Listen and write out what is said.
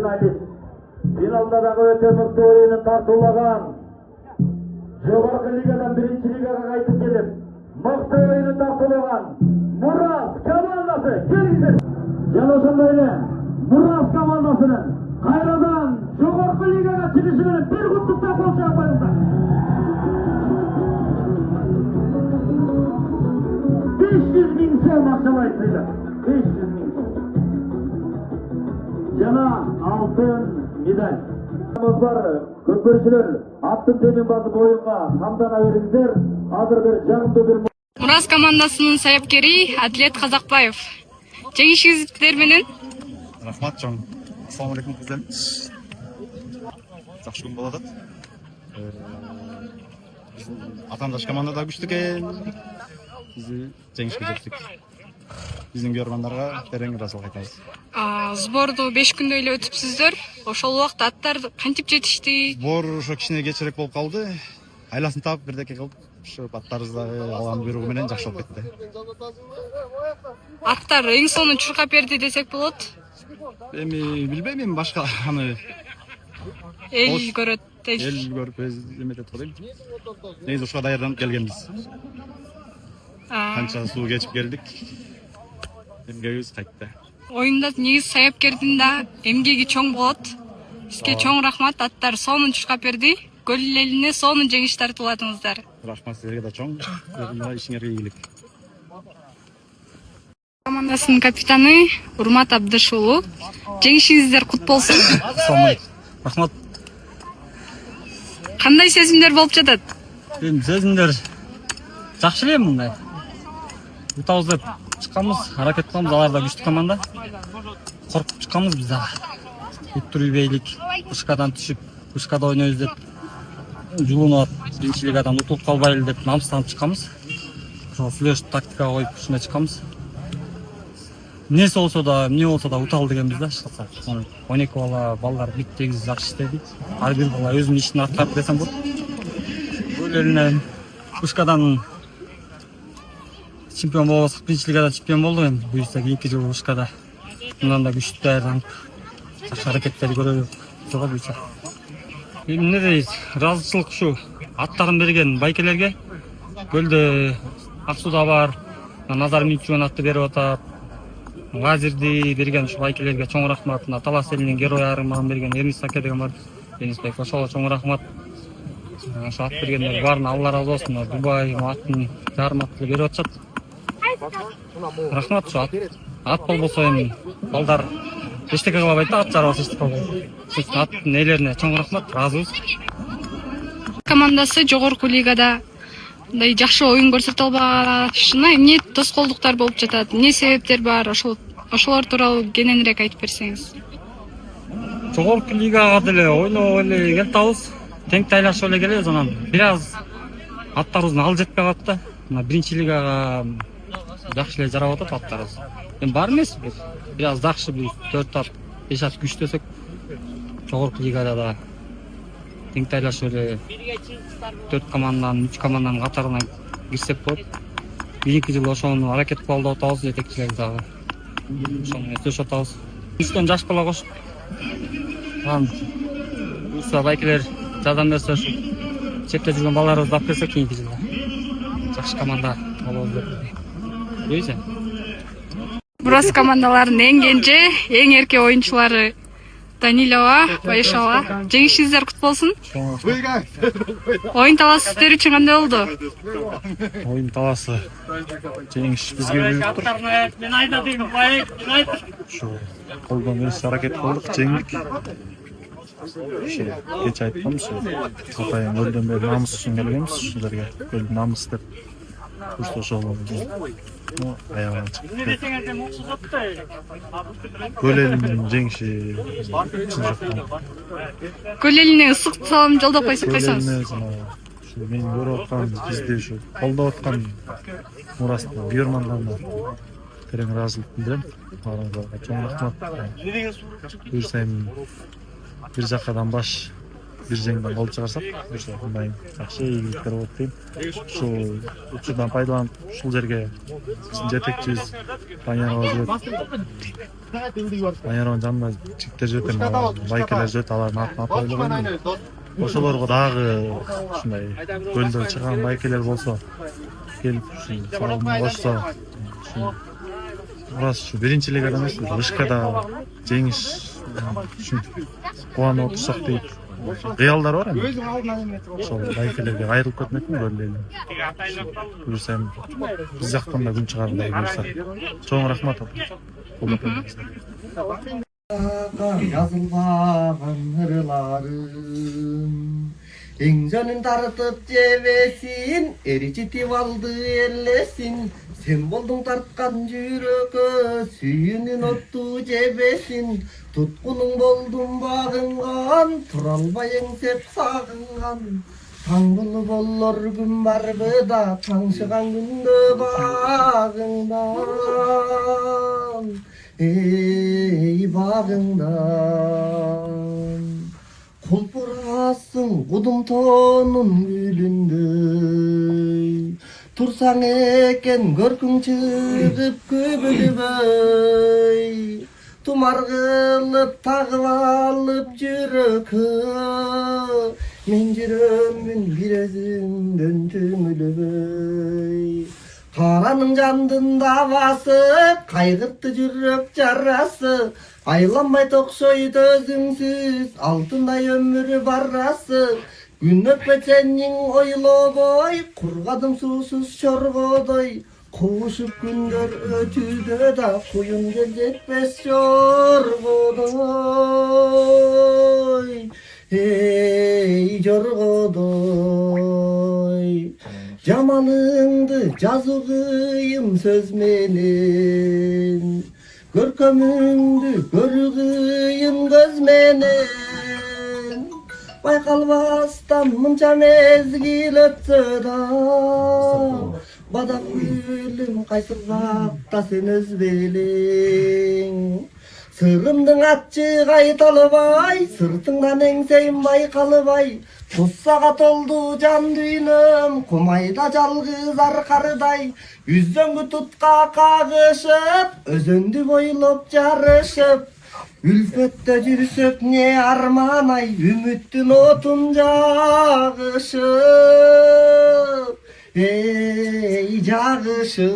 журналист. Финалда дагы өтө мыкты оюнун тартуулаган. Жогорку лигадан биринчи лигага кайтып келип, мыкты оюнун тартуулаган Мурас командасы келгиле. Жана ошондой эле Мурас командасынын кайрадан жогорку лигага чыгышы менен бир куттуктап кол чаап коюңуздар. 500.000 сом акчалай сыйлык. 500.000 сом. Жана алтын медаль. Бар, көпөрчүлөр аттын төмөн басып оюнга камдана бериңиздер. Азыр бир жагымдуу бир Мурас командасынын саяпкери Адлет Казакбаев. Жеңишиңиздер менен. Рахмат чоң. Ассаламу алейкум кыздар. Жакшы күн болот. Атандаш команда да күчтүү экен. Бизди жеңишке жеттик. Биздин көргөндарга терең ыраазычылык айтабыз. Сборду 5 күндөй эле өтүпсүздөр. Ошол убакта аттар кантип жетишти? Сбор ошо кичине кечирээк болуп калды. Айласын таап бирдеке кылып, ошо аттарыбыздагы Алланын буйругу менен жакшы болуп кетти. Аттар эң сонун чуркап берди десек болот. Эми билбейм, мен башка аны Эл көрөт. эл көрүп эметет го дейм. Негизи ушуга даярданып келгенбиз. Канча суу кечип келдик. Эмгегибиз кайтты. Оюнда негизи саяпкердин да эмгеги чоң болот. Сизге чоң рахмат, аттар сонун чуркап берди. Гөл элине сонун жеңиш тартууладыңыздар. Рахмат силерге да чоң. Ишиңерге ийгилик. Командасынын капитаны Урмат Абдышулу. Жеңишиңиздер кут болсун. Рахмат. Кандай сезимдер болуп жатат? Эми сезимдер жакшы эле мындай. Утабыз деп чыкканбыз, аракет кылабыз, алар да күчтүү команда. Коркуп чыкканбыз биз да. Үттүрбейлик, вышкадан түшүп, вышкада ойнойбуз деп жулунуп, биринчи лигадан утулуп калбайлы деп намыстанып чыкканбыз. Ошо флеш тактика коюп ушундай чыкканбыз. Эмне болсо да утал дегенбиз да. 12 балдар бит тегиз жакшы иштеди. Ар бир бала өзүнүн ишин аткарып десем болот. Өлелинен вышкадан чемпион болсок, биринчи лигадан чемпион болдук эми. Буюрса кийинки жылы вышкада мындан да күчтүү даярданып жакшы аракеттерди көрөлүк. Ошого буюрса. Эми эмне дейбиз? Ыраазычылык ушу аттарын берген байкелерге. Көлдө Аксуда бар, Назар чемпионатты берип атат. Лазерди берген ушу байкелерге чоң рахмат. Талас элинин герой армагын берген Эрнис Аке деген бар. Денисбек ошого чоң рахмат. Ошо ат бергендер баарына Алла ыраазы болсун. Дубай атын жарым атты берип атышат. Рахмат ушу ат болбосо эми балдар эчтеке кылбайт да, ат жарабаса эчтеке кылбайт. Аттын ээлерине чоң рахмат, ыраазыбыз. Командасы жогорку лигада мындай жакшы оюн көрсөтө албашына эмне тоскоолдуктар болуп жатат? Эмне себептер бар? Ошолор тууралуу кененирээк айтып берсеңиз. Жогорку лигага деле ойноо эле келатабыз. Тең тайлашып эле келебиз, анан бир аз аттарыбыздын ал жетпей калат да. Мына биринчи лигага жакшы эле жарап атат аттарыбыз. Эми бар эмес, бир аз жакшы бир 4 ат, 5 ат күчтөсөк, жогорку лигада да тең тайлашып эле 4 команданын, 3 команданын катарына кирсек болот. Кийинки жылы ошону аракет кылып атабыз, жетекчилер дагы. Ошону эстешип атабыз. Үстөн жаш бала кошуп, буюрса байкелер жардам берсе, ушу чепте жүргөн балдарыбызды алып келсек кийинки жылда жакшы команда болобуз деп ойлойм. Мурас командаларынын эң кенже, эң эрке оюнчулары Данилова, Байшова. Жеңишиңиздер кут болсун. Оюн талаасы сиздер үчүн кандай болду? Оюн талаасы жеңиш бизге буйруптур. Ушу колдон эмес аракет кылдык, жеңдик. Кеч айтканбыз, Атайын өлдөн бери намыс үчүн келгенбиз, ушул жерге өлдү намыс деп. Ошол аягына чыкты. Көл элинин жеңиши чын жактан. Көл элине ысык салам жолдоп койсоңуз. Мен көрүп аткан, бизди ушу колдоп аткан Мурасты Бүйөрмандан да терең ыраазычылык билдирем. Аларга чоң рахмат. Буюрса эми бир жакадан баш бир жеңден гол чыгарсак ошо мындай жакшы ийгиликтер болот дейм. Ушул учурдан пайдаланып ушул жерге биздин жетекчибиз Банярова жүрөт. Банярованын жанында жигиттер жүрөт, эми байкелер жүрөт, алардын атын атап элем. Ошолорго дагы ушундай көлдөн чыган байкелер болсо келип ушул салымын кошсо, Мурас ушу биринчи лигада эмес, вышкада жеңиш үчүн кубанып отурсак дейт кыялдар бар эми. Ошол байкелерге кайрылып кетмекмин, көрөлү. Буюрса эми биз жактан да күн чыгардай буюрса. Чоң рахмат. Yazılmağın hırlarım Encanın tartıp cevesin Ericitip aldı ellesin Sen boldun tartkan jürökö Sүйünün ottu cebesin Tutkunun boldun bağıngan Turalbayın sep sağıngan Taң bulup ollar gün barbıda Taڭşıgan gündö bağından Ey bağından Kulpurasın kudum tonun gülündöy Tursaң eken görküň çygyp köbülüböy Tumar kılıp tağıp alıp jürökö Men jürömün bir özünden tüngülüböy Karanın jandında basıp, kaygırttı jürök jarası Aylanmay tokşoydu özüңsüz, altınday ömür barrası Gün öpmesen oylobay, kurgadım susuz çorgodoy Kuvuşup gündör ötüdö da, kuyun geljetpes jorgodoy Ey jorgodoy Jamanыңды жазуу кыйын сөз менен Көркөмүңдү көрүү кыйын көз менен Байкалбастан мынча мезгил өтсө да Бадам гүлүм кайсыракта сен өзбелең Сырымдың аччык айтылбай, сыртыңдан эңсейим байкалбай Туссага толду жан дүйнөм, кумайда жалгыз аркардай Үзөңгү тутка кагышып, өзөндү бойлоп жарышып Үлфөттө жүрсөк не арманай, үмүттүн отун жагышып Эй жагышып